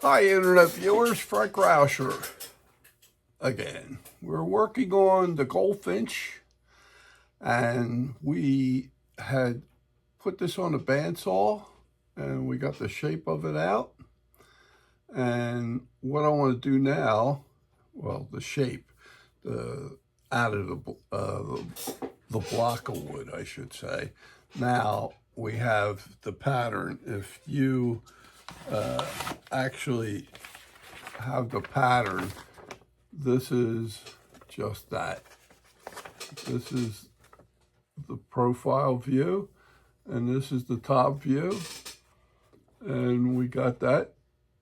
Hi, Internet viewers. Frank Rauscher again. We're working on the goldfinch, and we had put this on a bandsaw, and we got the shape of it out. And what I want to do now, well, the shape, the out of the block of wood, I should say. Now we have the pattern. If you actually have the pattern, this is just that. This is the profile view, and this is the top view, and we got that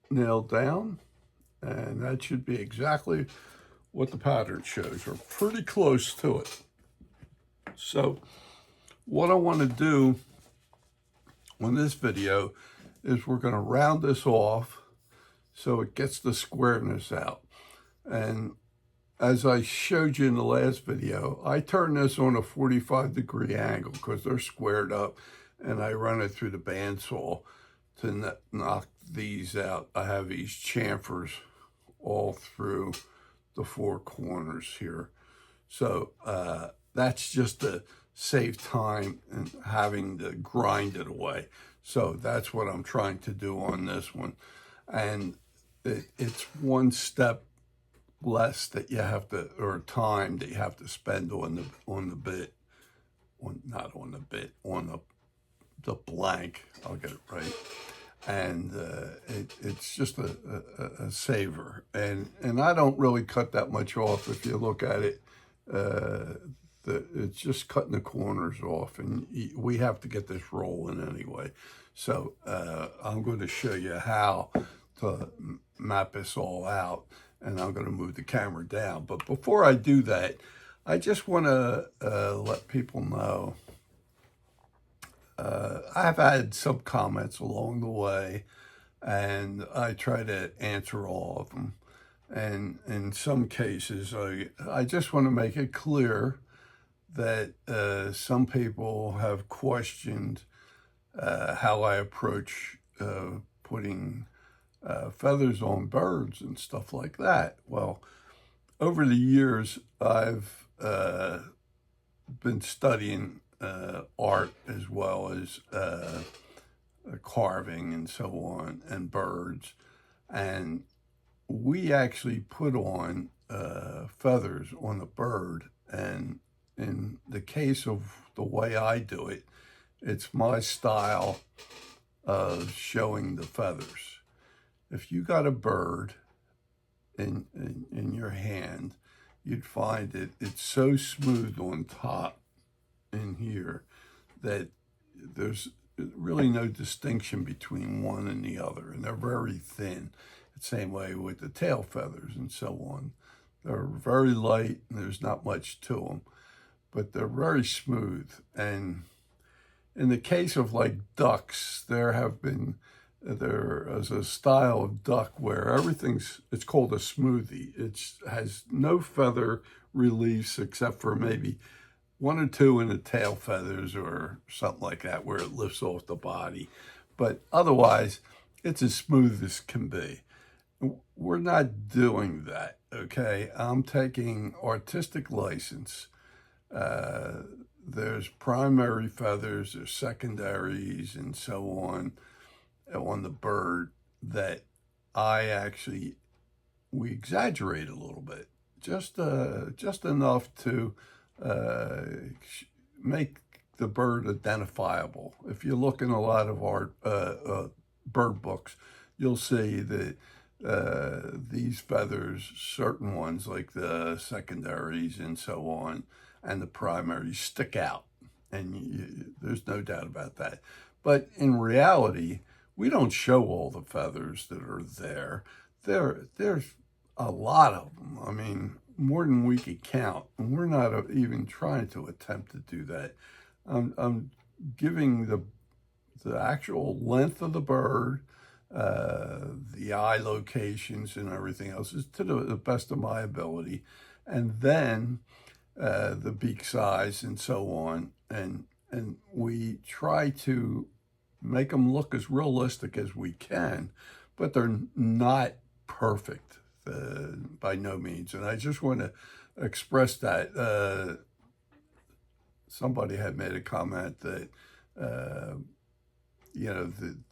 nailed down, and that should be exactly what the pattern shows, or pretty close to it. So what I want to do on this video is we're going to round this off so it gets the squareness out. And as I showed you in the last video, I turn this on a 45-degree angle because they're squared up, and I run it through the bandsaw to knock these out. I have these chamfers all through the four corners here. So that's just to save time and having to grind it away. So that's what I'm trying to do on this one. And it's one step less that you have to, or time that you have to spend on the bit, not on the bit, on the blank. I'll get it right. And it's just a saver. And I don't really cut that much off. If you look at it, it's just cutting the corners off, and we have to get this rolling anyway. So I'm going to show you how to map this all out, and I'm going to move the camera down. But before I do that, I just want to let people know I've had some comments along the way, and I try to answer all of them. And in some cases, I just want to make it clear that some people have questioned how I approach putting feathers on birds and stuff like that. Well, over the years, I've been studying art as well as carving and so on, and birds. And we actually put on feathers on the bird. And in the case of the way I do it, it's my style of showing the feathers. If you got a bird in your hand, you'd find it's so smooth on top in here that there's really no distinction between one and the other, and they're very thin. The same way with the tail feathers and so on. They're very light, and there's not much to them, but they're very smooth. And in the case of like ducks, there is a style of duck where it's called a smoothie. It has no feather reliefs except for maybe one or two in the tail feathers or something like that, where it lifts off the body. But otherwise, it's as smooth as can be. We're not doing that, okay? I'm taking artistic license. There's primary feathers, there's secondaries, and so on the bird that we exaggerate a little bit, just enough to make the bird identifiable. If you look in a lot of art bird books, you'll see that these feathers, certain ones like the secondaries and so on, and the primaries stick out, and there's no doubt about that. But in reality, we don't show all the feathers that are there. There's a lot of them. I mean, more than we could count, and we're not even trying to attempt to do that. I'm giving the actual length of the bird, the eye locations and everything else is to the best of my ability, and then the beak size and so on, and we try to make them look as realistic as we can, but they're not perfect by no means. And I just want to express that. Somebody had made a comment that,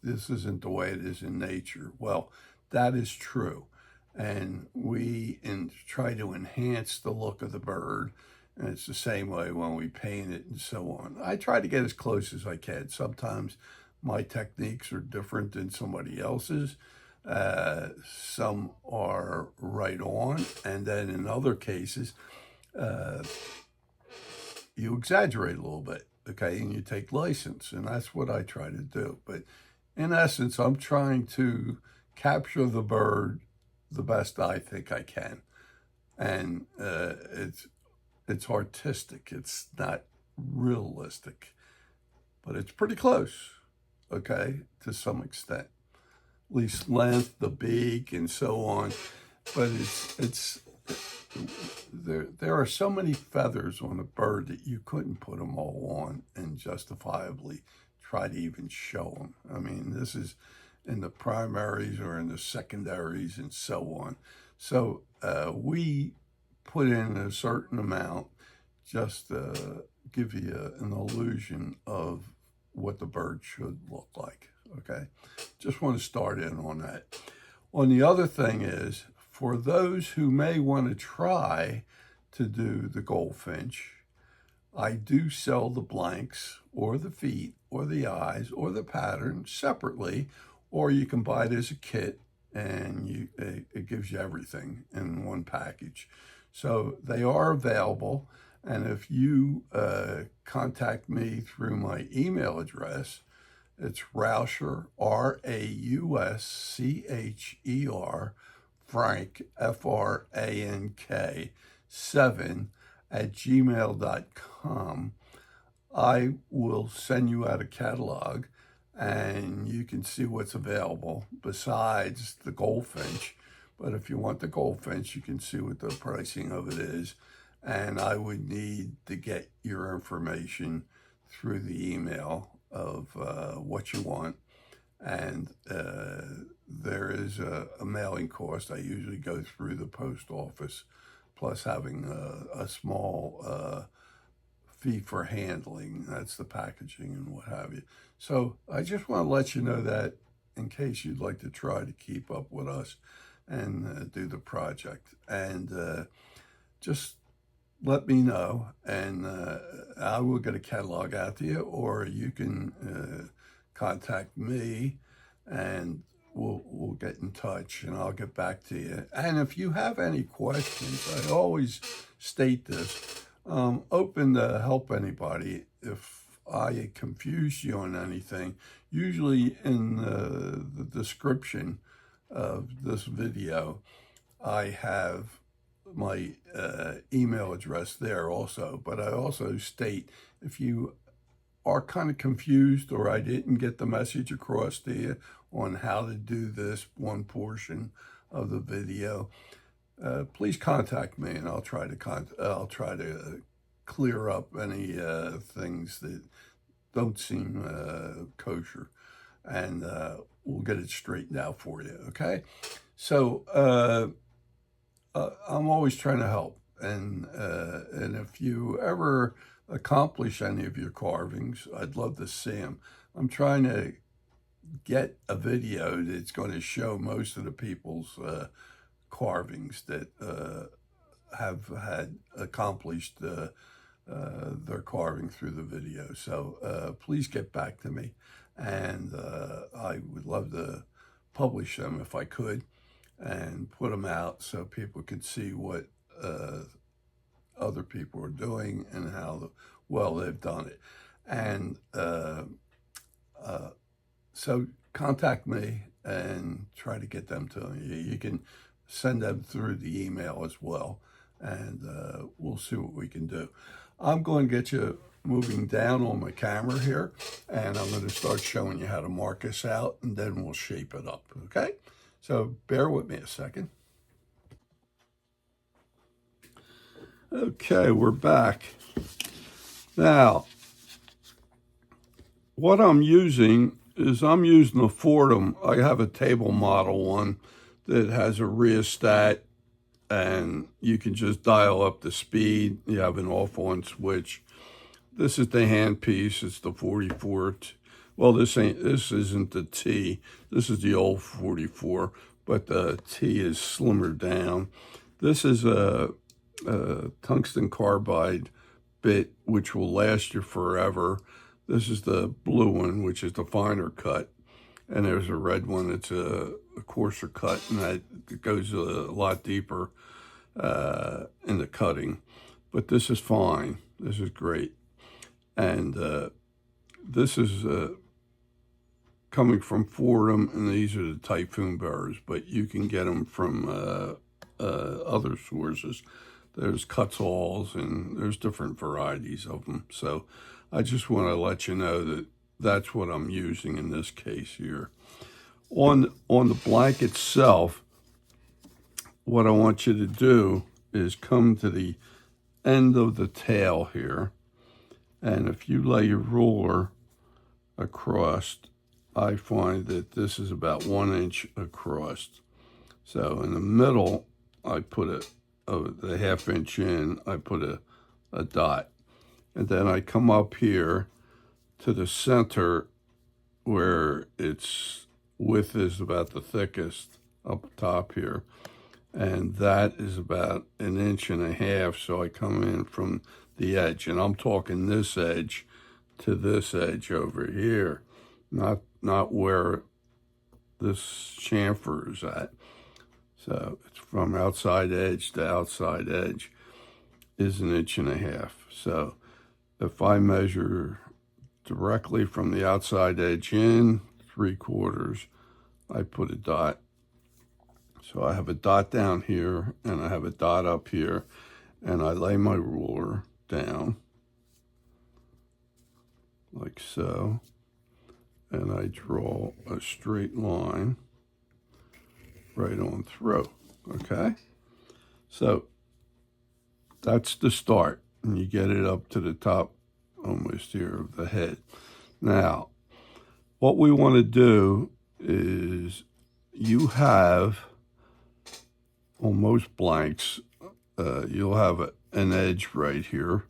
this isn't the way it is in nature. Well, that is true. And we try to enhance the look of the bird. And it's the same way when we paint it and so on. I try to get as close as I can. Sometimes my techniques are different than somebody else's. Some are right on. And then in other cases, you exaggerate a little bit, okay, and you take license, and that's what I try to do. But in essence, I'm trying to capture the bird the best I think I can, and it's artistic. It's not realistic, but it's pretty close, okay, to some extent. At least length, the beak, and so on. But there are so many feathers on a bird that you couldn't put them all on and justifiably try to even show them. I mean, this is in the primaries or in the secondaries and so on. So we put in a certain amount just to give you an illusion of what the bird should look like, okay? Just want to start in on that. On the other thing is, for those who may want to try to do the goldfinch, I do sell the blanks or the feet or the eyes or the pattern separately, or you can buy it as a kit and it gives you everything in one package. So they are available, and if you contact me through my email address, it's Rauscher, Rauscher, Frank, Frank, 7 at gmail.com. I will send you out a catalog and you can see what's available besides the goldfinch. But if you want the goldfinch, you can see what the pricing of it is. And I would need to get your information through the email of what you want. And there is a mailing cost. I usually go through the post office, plus having a small fee for handling. That's the packaging and what have you. So I just want to let you know that in case you'd like to try to keep up with us and do the project. And just let me know, and I will get a catalog out to you, or you can contact me and we'll get in touch and I'll get back to you. And if you have any questions, I always state this, open to help anybody. If I confuse you on anything, usually in the description of this video, I have my email address there also, but I also state if you are kind of confused or I didn't get the message across to you on how to do this one portion of the video, please contact me and I'll try to clear up any things that don't seem kosher, and we'll get it straightened out for you, okay? So I'm always trying to help, and if you ever accomplish any of your carvings, I'd love to see them. I'm trying to get a video that's going to show most of the people's carvings that have had accomplished their carving through the video. So please get back to me, and I would love to publish them if I could and put them out so people can see what other people are doing and how well they've done it. And so contact me and try to get them to you. You can send them through the email as well, and we'll see what we can do. I'm going to get you moving down on my camera here, and I'm going to start showing you how to mark this out, and then we'll shape it up, okay? So bear with me a second. Okay, we're back. Now, what I'm using is I'm using the Fordham. I have a table model one that has a rheostat, and you can just dial up the speed. You have an off-on switch. This is the handpiece. It's the 44. Well, this isn't the T. This is the old 44, but the T is slimmer down. This is a tungsten carbide bit, which will last you forever. This is the blue one, which is the finer cut. And there's a red one. It's a coarser cut, and that goes a lot deeper in the cutting. But this is fine. This is great. And this is coming from Fordham, and these are the Typhoon burrs, but you can get them from other sources. There's Cuts-Alls, and there's different varieties of them. So I just want to let you know that that's what I'm using in this case here. On the blank itself, what I want you to do is come to the end of the tail here, and if you lay your ruler across, I find that this is about 1 inch across. So in the middle, I put the ½ inch in, I put a dot. And then I come up here to the center where its width is about the thickest up top here. And that is about 1.5 inches. So I come in from the edge, and I'm talking this edge to this edge over here, not where this chamfer is at. So it's from outside edge to outside edge is 1.5 inches. So if I measure directly from the outside edge in 3/4, I put a dot. So I have a dot down here, and I have a dot up here, and I lay my ruler down like so, and I draw a straight line right on through, okay? So that's the start, and you get it up to the top almost here of the head. Now, what we want to do is you have, on most blanks, you'll have an edge right here,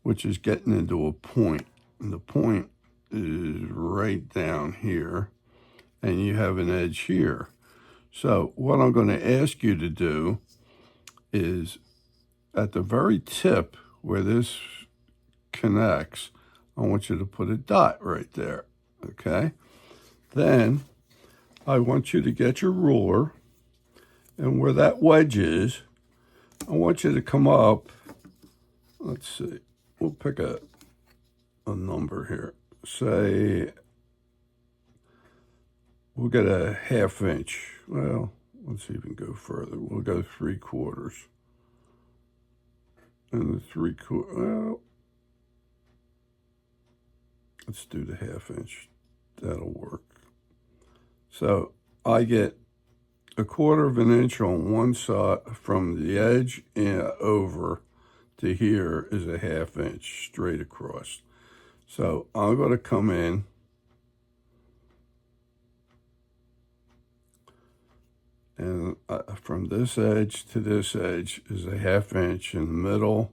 which is getting into a point. And the point is right down here, and you have an edge here. So what I'm going to ask you to do is at the very tip where this connects, I want you to put a dot right there, okay? Then I want you to get your ruler, and where that wedge is, I want you to come up, let's see, we'll pick a number here. Say, we'll get a ½ inch. Well, let's even go further. We'll go 3/4. And the 3/4, well, let's do the ½ inch. That'll work. So I get 1/4 inch on one side from the edge over to here is a ½ inch straight across. So I'm going to come in and from this edge to this edge is a ½ inch. In the middle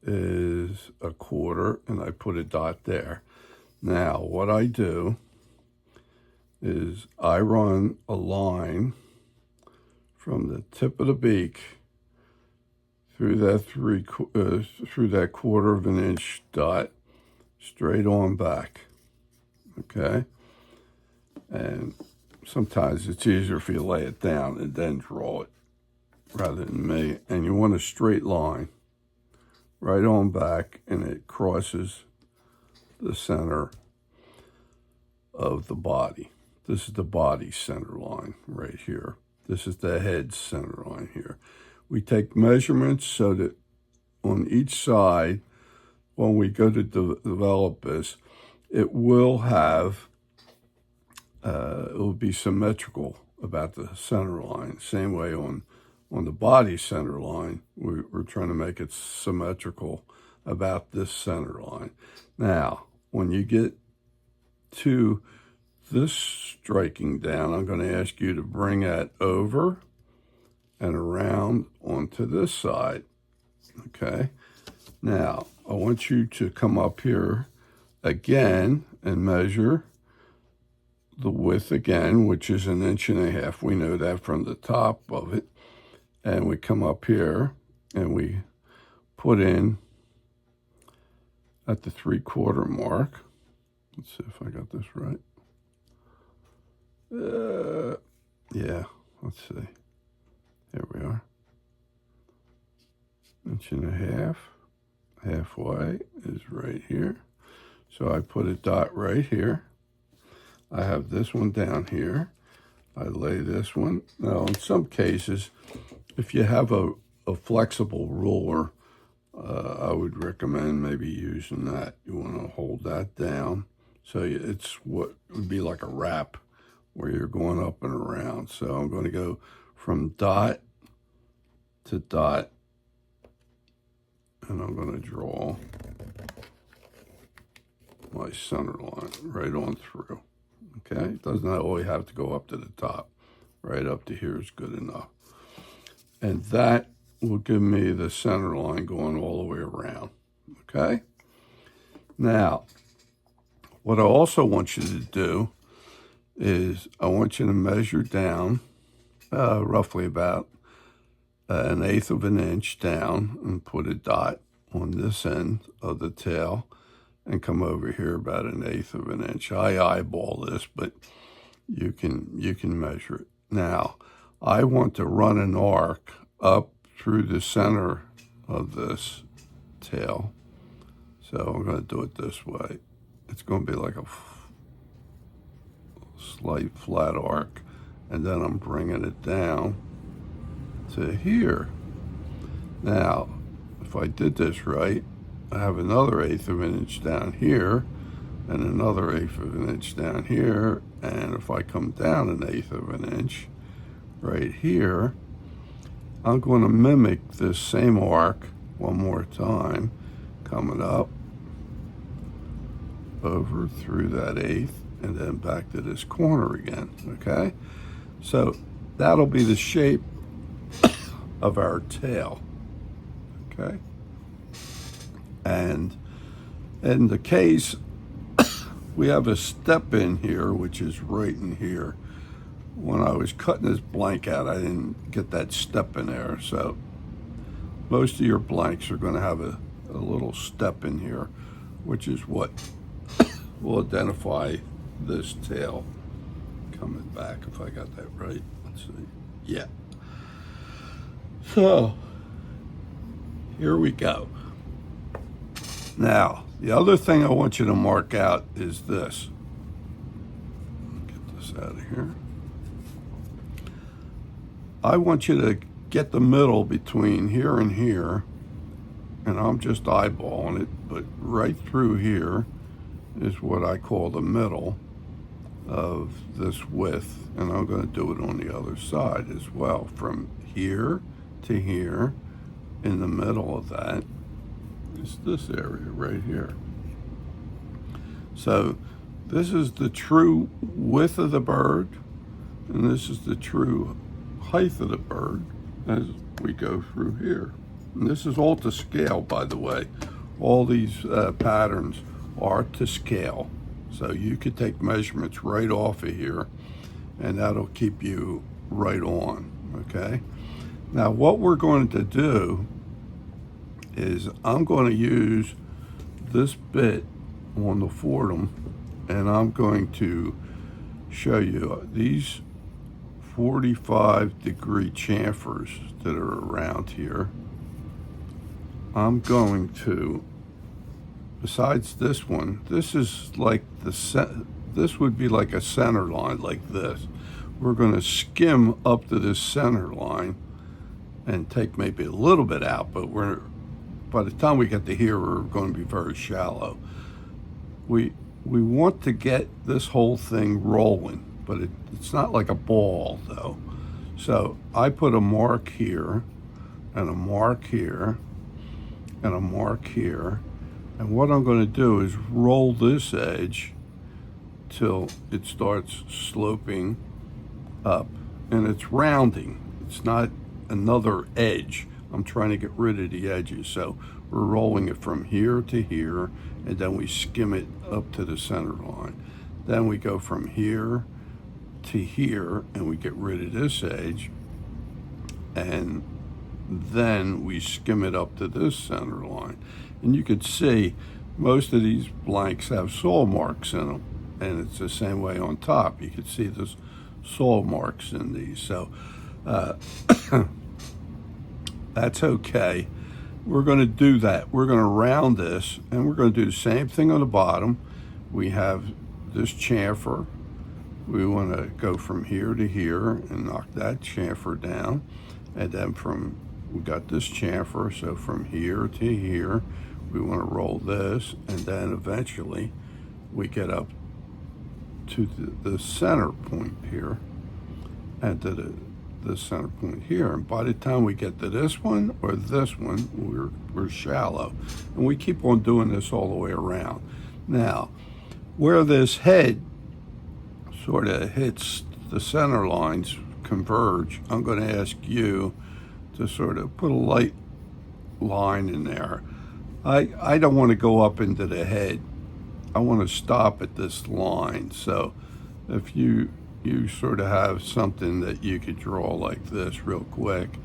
is 1/4, and I put a dot there. Now what I do is I run a line from the tip of the beak through that through that 1/4 inch dot straight on back, okay? And sometimes it's easier if you lay it down and then draw it rather than me. And you want a straight line right on back, and it crosses the center of the body. This is the body center line right here. This is the head center line here. We take measurements so that on each side, when we go to develop this, it will have, it will be symmetrical about the center line. Same way on the body center line, we're trying to make it symmetrical about this center line. Now, when you get to this striking down, I'm going to ask you to bring that over and around onto this side, okay? Now, I want you to come up here again and measure the width again, which is 1.5 inches. We know that from the top of it. And we come up here and we put in at the 3/4 mark. Let's see if I got this right. Yeah, let's see. There we are. 1.5 inches. Halfway is right here. So I put a dot right here. I have this one down here. I lay this one. Now, in some cases, if you have a flexible ruler, I would recommend maybe using that. You want to hold that down. So it's what would be like a wrap where you're going up and around. So I'm going to go from dot to dot, and I'm going to draw my center line right on through. Okay, it doesn't always have to go up to the top. Right up to here is good enough. And that will give me the center line going all the way around. Okay? Now, what I also want you to do is I want you to measure down roughly about 1/8 inch down and put a dot on this end of the tail and come over here about 1/8 inch. I eyeball this, but you can measure it. Now, I want to run an arc up through the center of this tail. So I'm going to do it this way. It's going to be like a slight flat arc, and then I'm bringing it down to here. Now, if I did this right, I have another 1/8 inch down here, and another 1/8 inch down here, and if I come down 1/8 inch right here, I'm going to mimic this same arc one more time, coming up, over through that 1/8, and then back to this corner again, okay? So that'll be the shape of our tail, okay? And in the case, we have a step in here, which is right in here. When I was cutting this blank out, I didn't get that step in there. So most of your blanks are going to have a little step in here, which is what will identify this tail coming back, if I got that right. Let's see. Yeah. So here we go. Now, the other thing I want you to mark out is this. Get this out of here. I want you to get the middle between here and here, and I'm just eyeballing it, but right through here is what I call the middle of this width, and I'm going to do it on the other side as well. From here to here, in the middle of that is this area right here. So this is the true width of the bird, and this is the true height of the bird as we go through here. And this is all to scale, by the way. All these patterns are to scale. So you could take measurements right off of here, and that'll keep you right on, okay? Now what we're going to do is I'm going to use this bit on the fordham, and I'm going to show you these 45-degree chamfers that are around here. I'm going to, besides this one, this is like this would be like a center line like this. We're going to skim up to this center line and take maybe a little bit out, but by the time we get to here, we're going to be very shallow. We want to get this whole thing rolling, but it's not like a ball though. So I put a mark here, and a mark here, and a mark here. And what I'm going to do is roll this edge till it starts sloping up, and it's rounding. It's not another edge. I'm trying to get rid of the edges. So we're rolling it from here to here, and then we skim it up to the center line. Then we go from here to here, and we get rid of this edge, and then we skim it up to this center line. And you can see most of these blanks have saw marks in them, and it's the same way on top. You can see the saw marks in these. So that's okay. We're going to do that. We're going to round this, and we're going to do the same thing on the bottom. We have this chamfer. We want to go from here to here and knock that chamfer down. And then we got this chamfer, so from here to here, we want to roll this, and then eventually we get up to the center point here, and to the center point here. And by the time we get to this one or this one, we're shallow. And we keep on doing this all the way around. Now, where this head sort of hits the center lines, converge, I'm going to ask you to sort of put a light line in there. I don't want to go up into the head. I want to stop at this line. So if you sort of have something that you could draw like this real quick,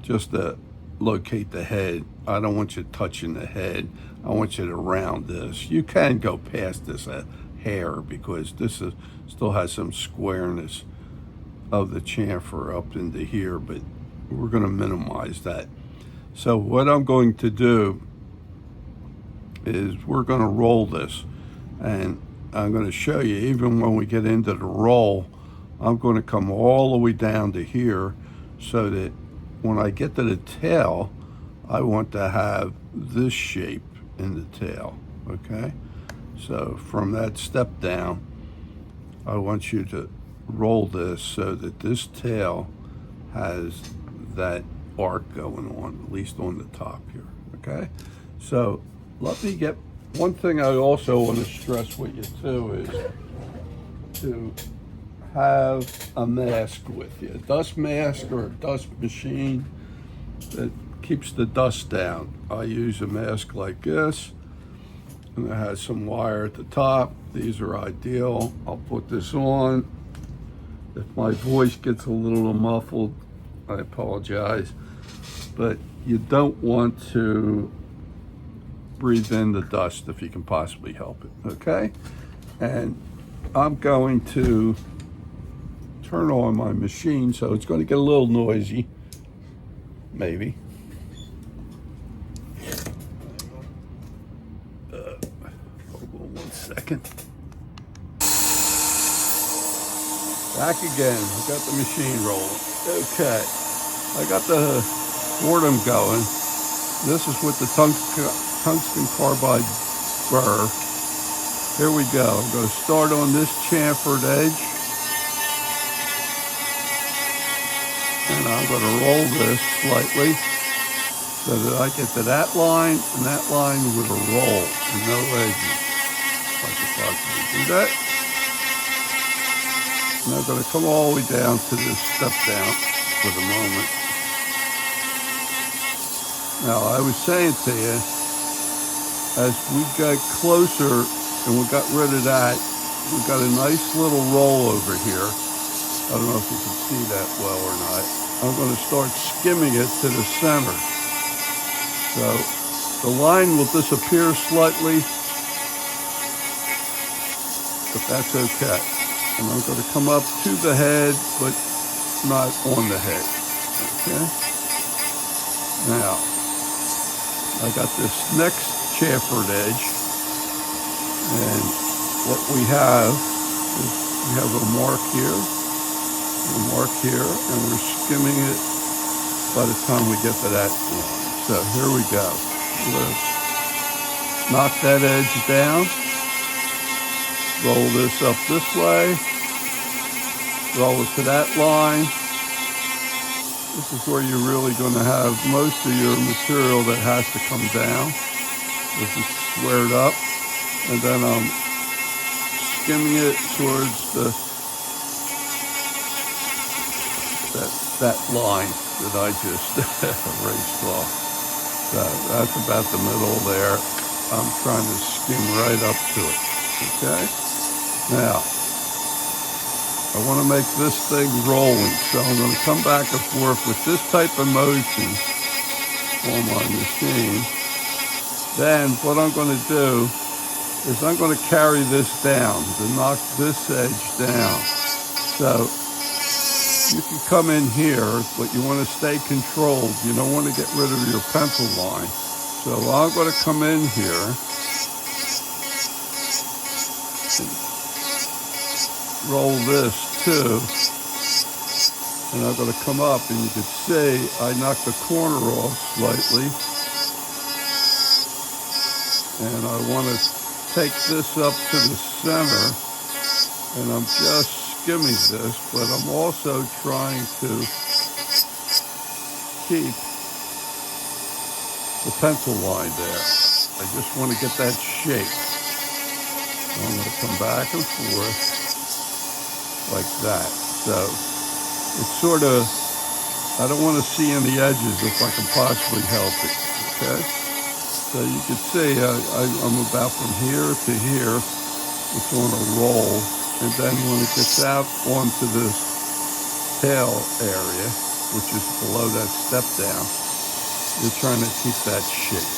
just to locate the head. I don't want you touching the head. I want you to round this. You can go past this a hair because this still has some squareness of the chamfer up into here, but we're going to minimize that. So what I'm going to do is we're going to roll this, and I'm going to show you, even when we get into the roll, I'm going to come all the way down to here so that when I get to the tail, I want to have this shape in the tail, okay? So from that step down, I want you to roll this so that this tail has that arc going on, at least on the top here, okay? So let me get, one thing I also want to stress with you too is to have a mask with you, a dust mask or a dust machine that keeps the dust down. I use a mask like this, and it has some wire at the top. These are ideal. I'll put this on. If my voice gets a little muffled, I apologize, but you don't want to breathe in the dust if you can possibly help it, okay? And I'm going to turn on my machine, so it's going to get a little noisy, maybe. Hold on 1 second. Back again, I got the machine rolling. Okay, I got the boredom going. This is with the tungsten carbide burr. Here we go. I'm going to start on this chamfered edge, and I'm going to roll this slightly so that I get to that line and that line with a roll and no edges. If I could possibly do that. And I'm going to come all the way down to this step down for the moment. Now, I was saying to you, as we got closer and we got rid of that, we got a nice little roll over here. I don't know if you can see that well or not. I'm going to start skimming it to the center. So the line will disappear slightly, but that's okay. And I'm going to come up to the head, but not on the head, okay? Now, I got this next chamfered edge, and what we have is we have a mark here, and we're skimming it by the time we get to that line. So here we go. We're going to knock that edge down. Roll this up this way, roll it to that line. This is where you're really going to have most of your material that has to come down. This is squared up, and then I'm skimming it towards that line that I just erased off. That's about the middle there. I'm trying to skim right up to it, okay? Now, I want to make this thing rolling, so I'm going to come back and forth with this type of motion on my machine. Then what I'm going to do is I'm going to carry this down to knock this edge down. So you can come in here, but you want to stay controlled. You don't want to get rid of your pencil line. So I'm going to come in here and roll this too. And I'm going to come up, and you can see I knocked the corner off slightly. And I want to take this up to the center, and I'm just skimming this, but I'm also trying to keep the pencil line there. I just want to get that shape. So I'm going to come back and forth like that. So it's sort of, I don't want to see any edges if I can possibly help it, okay? So you can see I'm about from here to here. It's on a roll. And then when it gets out onto this tail area, which is below that step down, you're trying to keep that shape.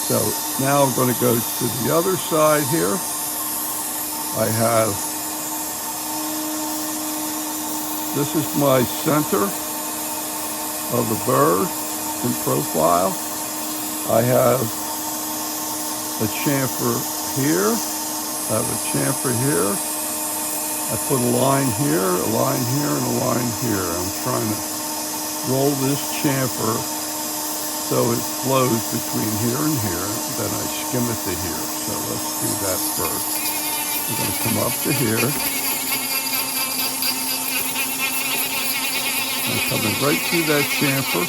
So now I'm going to go to the other side here. I have, this is my center of the bird in profile. I have a chamfer here. I have a chamfer here. I put a line here, a line here, and a line here. I'm trying to roll this chamfer so it flows between here and here. Then I skim it to here. So let's do that first. I'm going to come up to here. I'm coming right through that chamfer,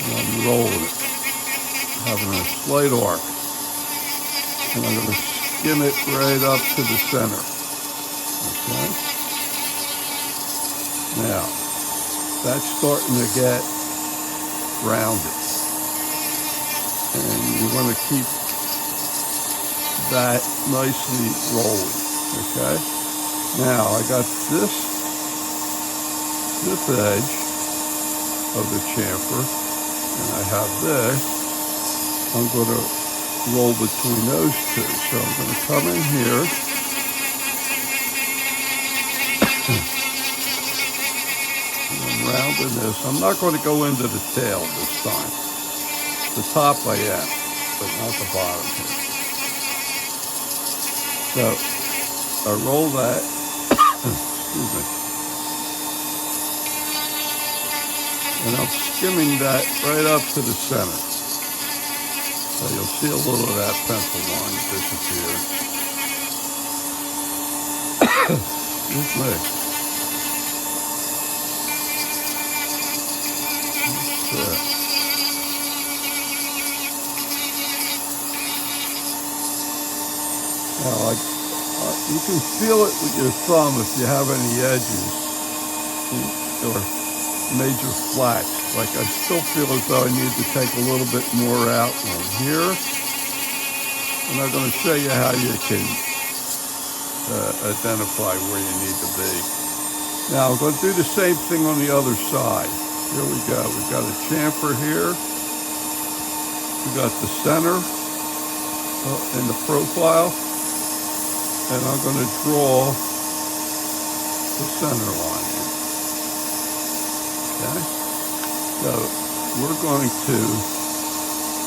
and I'm rolling it, having a slight arc. And I'm going to skim it right up to the center. Okay? Now, that's starting to get rounded. And you want to keep that nicely rolling. Okay? Now, I got this edge of the chamfer, and I have this. I'm going to roll between those two. So I'm going to come in here. And I'm rounding this. I'm not going to go into the tail this time. The top I am, but not the bottom here. So I roll that. Excuse me. And I'm skimming that right up to the center. So you'll see a little of that pencil line disappear. Excuse me. That's it. Now, you can feel it with your thumb if you have any edges or major flats. Like I still feel as though I need to take a little bit more out on here. And I'm going to show you how you can identify where you need to be. Now I'm going to do the same thing on the other side. Here we go. We've got a chamfer here. We got the center in the profile. And I'm going to draw the center line in. Okay? So we're going to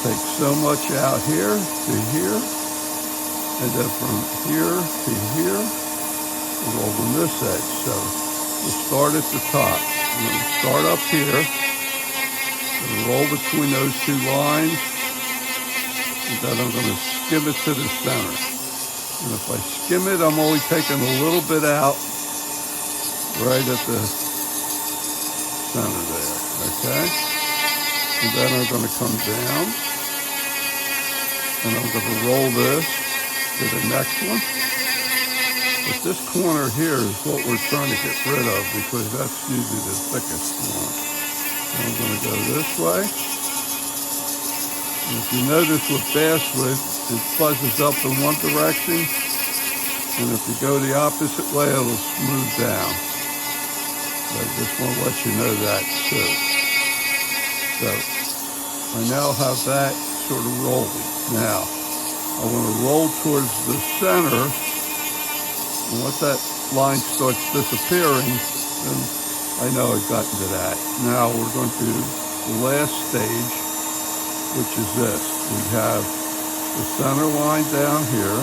take so much out here to here, and then from here to here, we're rolling this edge. So we'll start at the top. I'm going to start up here, and roll between those two lines, and then I'm going to skim it to the center. And if I skim it, I'm only taking a little bit out right at the center there, okay? And then I'm going to come down, and I'm going to roll this to the next one. But this corner here is what we're trying to get rid of because that's usually the thickest one. So I'm going to go this way. And if you notice with basswood, it fuzzes up in one direction, and if you go the opposite way, it'll smooth down. I just want to let you know that too. So I now have that sort of rolling. Now I want to roll towards the center, and once that line starts disappearing, then I know I've gotten to that. Now we're going to the last stage, which is this. We have the center line down here.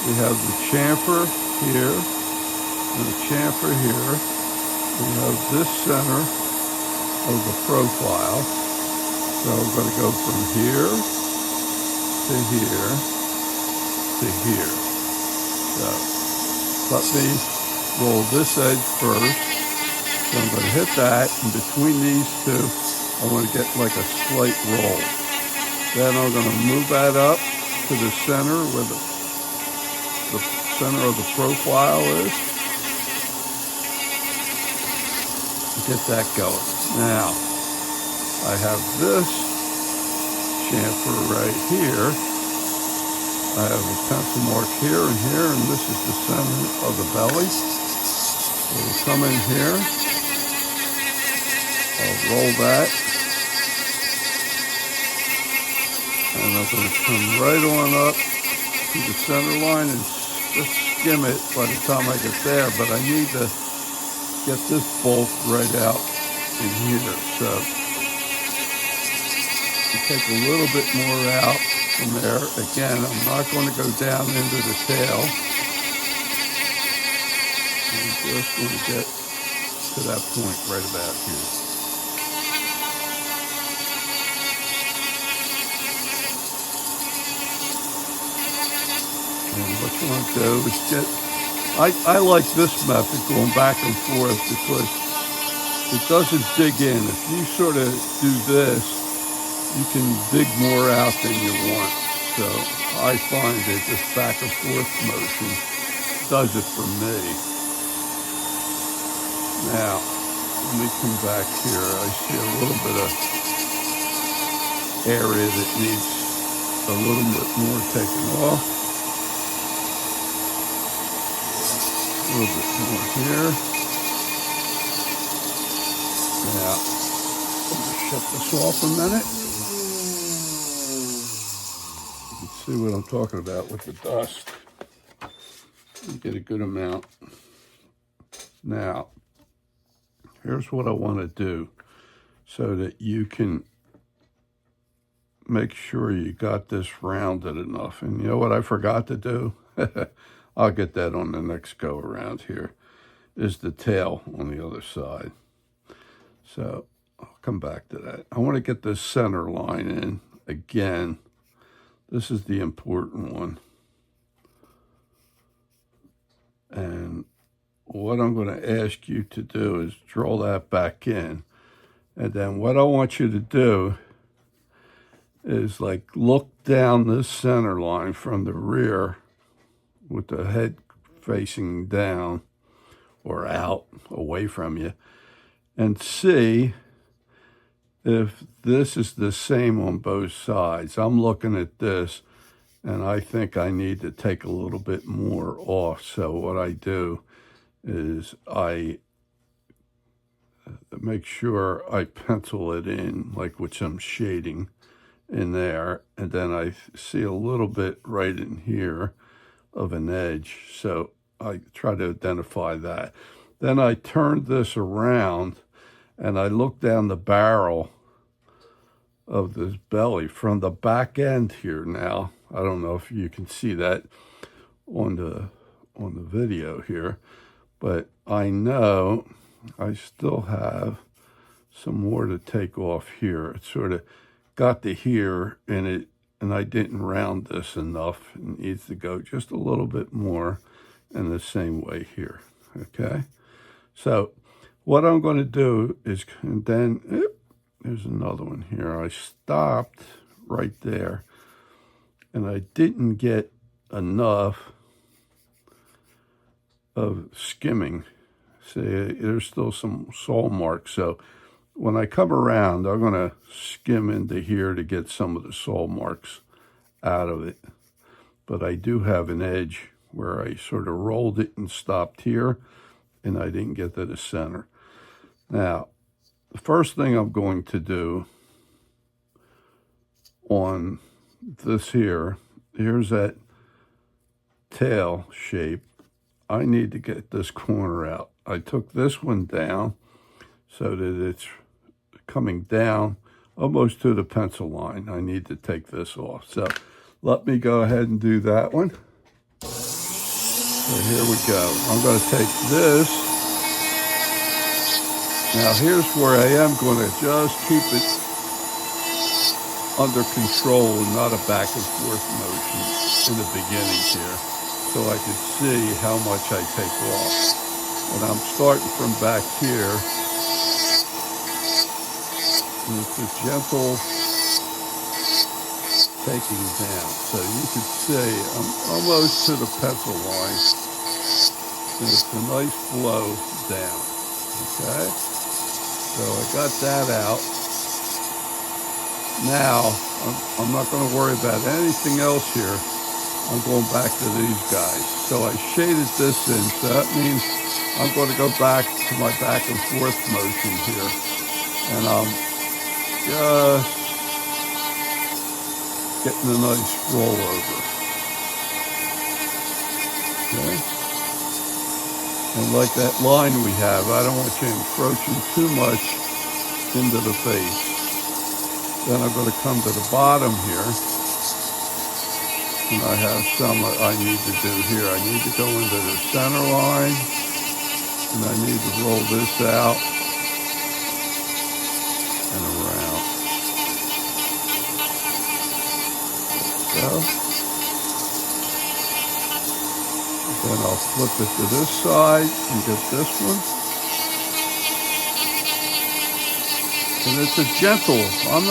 We have the chamfer here and the chamfer here. We have this center of the profile. So we're going to go from here to here to here. So let me roll this edge first. So I'm going to hit that, and between these two, I want to get like a slight roll. Then I'm going to move that up to the center where the center of the profile is. Get that going. Now, I have this chamfer right here. I have a pencil mark here, and this is the center of the belly. So we'll come in here. I'll roll that. And I'm going to come right on up to the center line and just skim it by the time I get there. But I need to get this bolt right out in here. So you take a little bit more out from there. Again, I'm not going to go down into the tail. I'm just going to get to that point right about here. And what you want to do is get, I like this method going back and forth because it doesn't dig in. If you sort of do this, you can dig more out than you want. So I find that this back and forth motion does it for me. Now, let me come back here. I see a little bit of area that needs a little bit more taken off. A little bit more here. Now, I'm going to shut this off a minute. You can see what I'm talking about with the dust. You get a good amount. Now, here's what I want to do so that you can make sure you got this rounded enough. And you know what I forgot to do? I'll get that on the next go around here, is the tail on the other side. So I'll come back to that. I want to get this center line in again. This is the important one. And what I'm going to ask you to do is draw that back in. And then what I want you to do is like look down this center line from the rear with the head facing down or out away from you, and see if this is the same on both sides. I'm looking at this and I think I need to take a little bit more off. So what I do is I make sure I pencil it in like with some shading in there, and then I see a little bit right in here of an edge, so I try to identify that. Then I turn this around and I look down the barrel of this belly from the back end here. Now, I don't know if you can see that on the video here, but I know I still have some more to take off here. It sort of got to here and I didn't round this enough. It needs to go just a little bit more in the same way here, okay? So what I'm going to do is, and then, there's another one here. I stopped right there. and I didn't get enough of skimming. See, there's still some saw marks. So when I come around, I'm going to skim into here to get some of the saw marks out of it. But I do have an edge where I sort of rolled it and stopped here, and I didn't get to the center. Now, the first thing I'm going to do on this here's that tail shape. I need to get this corner out. I took this one down so that it's coming down almost to the pencil line. I need to take this off. So let me go ahead and do that one. So here we go. I'm going to take this. Now here's where I am going to just keep it under control and not a back and forth motion in the beginning here, so I can see how much I take off. And I'm starting from back here. And it's a gentle taking down. So you can see I'm almost to the pencil line. And it's a nice flow down. Okay? So I got that out. Now, I'm not going to worry about anything else here. I'm going back to these guys. So I shaded this in, so that means I'm going to go back to my back and forth motion here. And I'm just getting a nice rollover. Okay? And like that line we have, I don't want you encroaching too much into the face. Then I'm going to come to the bottom here. And I have some I need to do here. I need to go into the center line. And I need to roll this out and around. So. Then I'll flip it to this side and get this one. And it's a gentle. I'm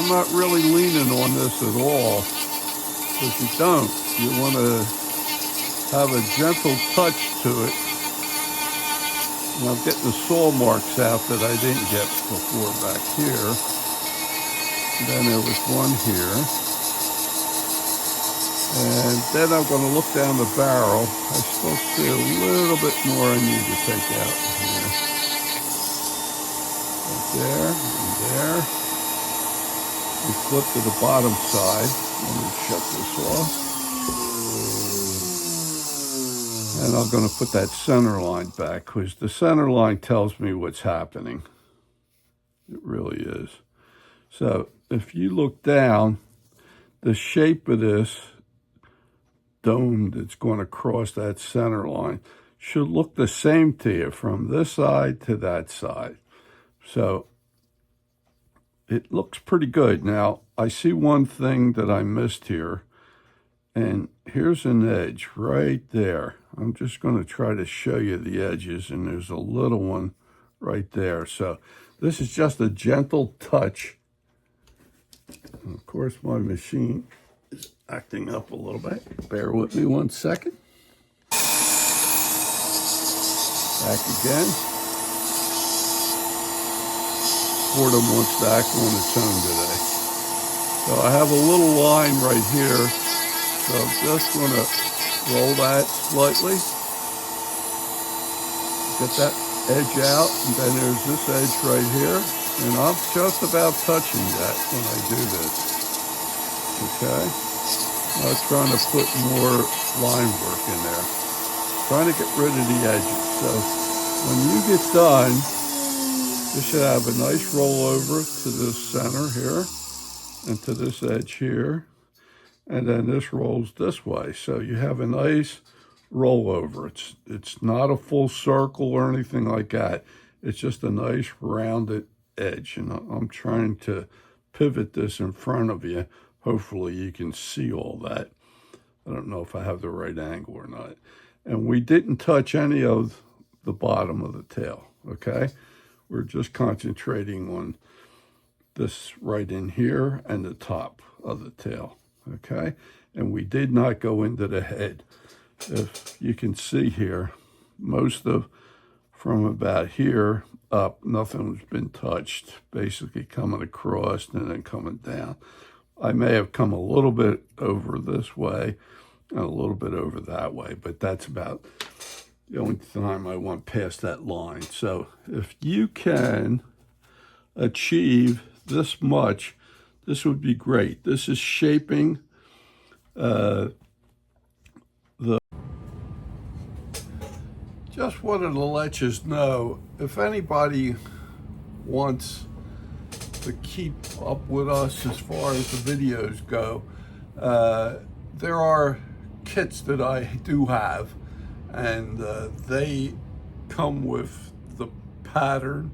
not really leaning on this at all. Because you don't. You want to have a gentle touch to it. And I'm getting the saw marks out that I didn't get before back here. And then there was one here. And then I'm going to look down the barrel. I still see a little bit more I need to take out here. Right there and there. We flip to the bottom side. Let me shut this off. And I'm going to put that center line back, because the center line tells me what's happening. It really is. So if you look down, the shape of this dome that's going to cross that center line should look the same to you from this side to that side. So it looks pretty good. Now, I see one thing that I missed here, and here's an edge right there. I'm just going to try to show you the edges, and there's a little one right there. So this is just a gentle touch. And of course, my machine is acting up a little bit. Bear with me 1 second. Back again. Boredom wants to act on its own today. So I have a little line right here. So I'm just going to roll that slightly. Get that edge out. And then there's this edge right here. And I'm just about touching that when I do this. Okay, I'm trying to put more line work in there. Trying to get rid of the edges. So when you get done, you should have a nice rollover to this center here and to this edge here. And then this rolls this way. So you have a nice rollover. It's not a full circle or anything like that. It's just a nice rounded edge. And I'm trying to pivot this in front of you. Hopefully you can see all that. I don't know if I have the right angle or not. And we didn't touch any of the bottom of the tail, okay? We're just concentrating on this right in here and the top of the tail, okay? And we did not go into the head. If you can see here, most of from about here up, nothing's been touched, basically coming across and then coming down. I may have come a little bit over this way and a little bit over that way, but that's about the only time I went past that line. So if you can achieve this much, this would be great. This is shaping just wanted to let you know, if anybody wants to keep up with us as far as the videos go, there are kits that I do have, and they come with the pattern,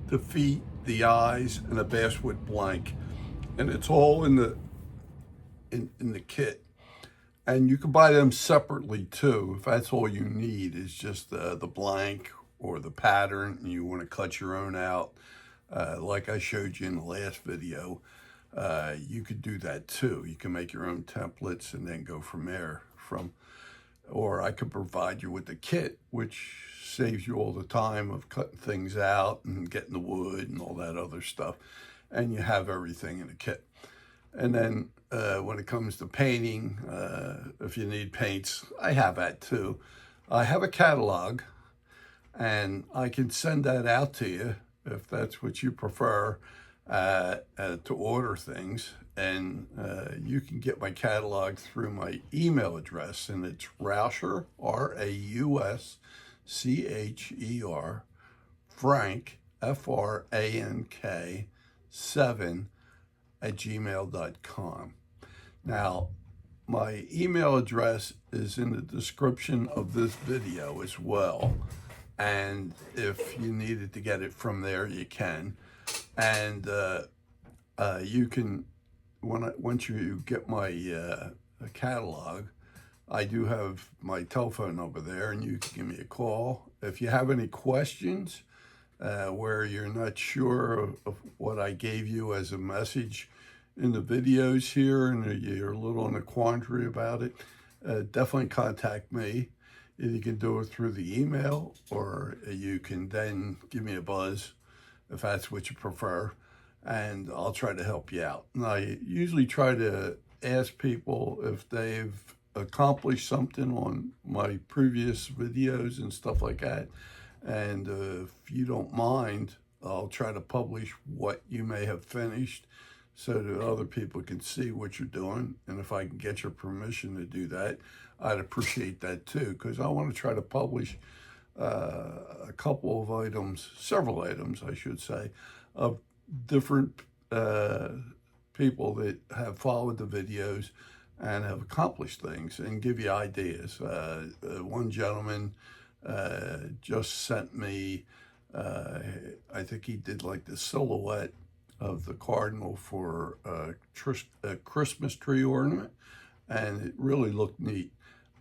the feet, the eyes, and a basswood blank, and it's all in the kit. And you can buy them separately too, if that's all you need is just the blank or the pattern, and you want to cut your own out. Like I showed you in the last video, you could do that too. You can make your own templates and then go from there. Or I could provide you with the kit, which saves you all the time of cutting things out and getting the wood and all that other stuff. And you have everything in the kit. And then when it comes to painting, if you need paints, I have that too. I have a catalog, and I can send that out to you if that's what you prefer, to order things. And you can get my catalog through my email address, and it's Rauscher, R-A-U-S-C-H-E-R, Frank, F-R-A-N-K, 7@gmail.com. Now, my email address is in the description of this video as well. And if you needed to get it from there, you can. And you can, once you get my catalog, I do have my telephone number there, and you can give me a call. If you have any questions where you're not sure of what I gave you as a message in the videos here, and you're a little in a quandary about it, definitely contact me. You can do it through the email, or you can then give me a buzz if that's what you prefer, and I'll try to help you out. And I usually try to ask people if they've accomplished something on my previous videos and stuff like that. And if you don't mind, I'll try to publish what you may have finished, so that other people can see what you're doing. And if I can get your permission to do that, I'd appreciate that too, because I want to try to publish a couple of items, several items, I should say, of different people that have followed the videos and have accomplished things, and give you ideas. One gentleman just sent me, I think he did like the silhouette of the cardinal for a Christmas tree ornament, and it really looked neat.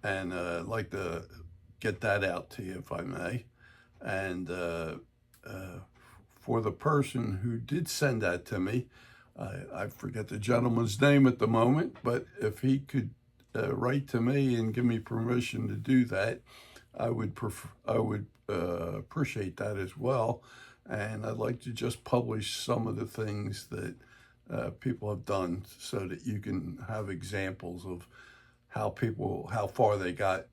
And I'd like to get that out to you, if I may. And for the person who did send that to me, I forget the gentleman's name at the moment, but if he could write to me and give me permission to do that, I would appreciate that as well. And I'd like to just publish some of the things that people have done, so that you can have examples of how far they got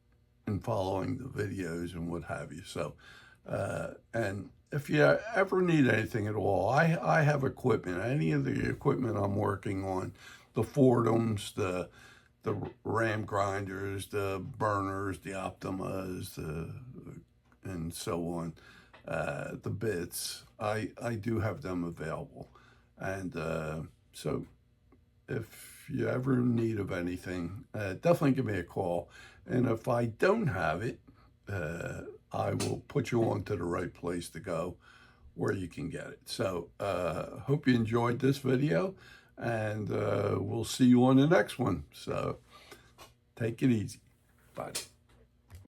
in following the videos and what have you. So, and if you ever need anything at all, I have equipment. Any of the equipment I'm working on, the Fordhams, the ram grinders, the burners, the Optimas, and so on, the bits, I do have them available. And so if you ever need of anything, definitely give me a call. And if I don't have it, I will put you on to the right place to go where you can get it. So hope you enjoyed this video, and we'll see you on the next one. So take it easy. Bye.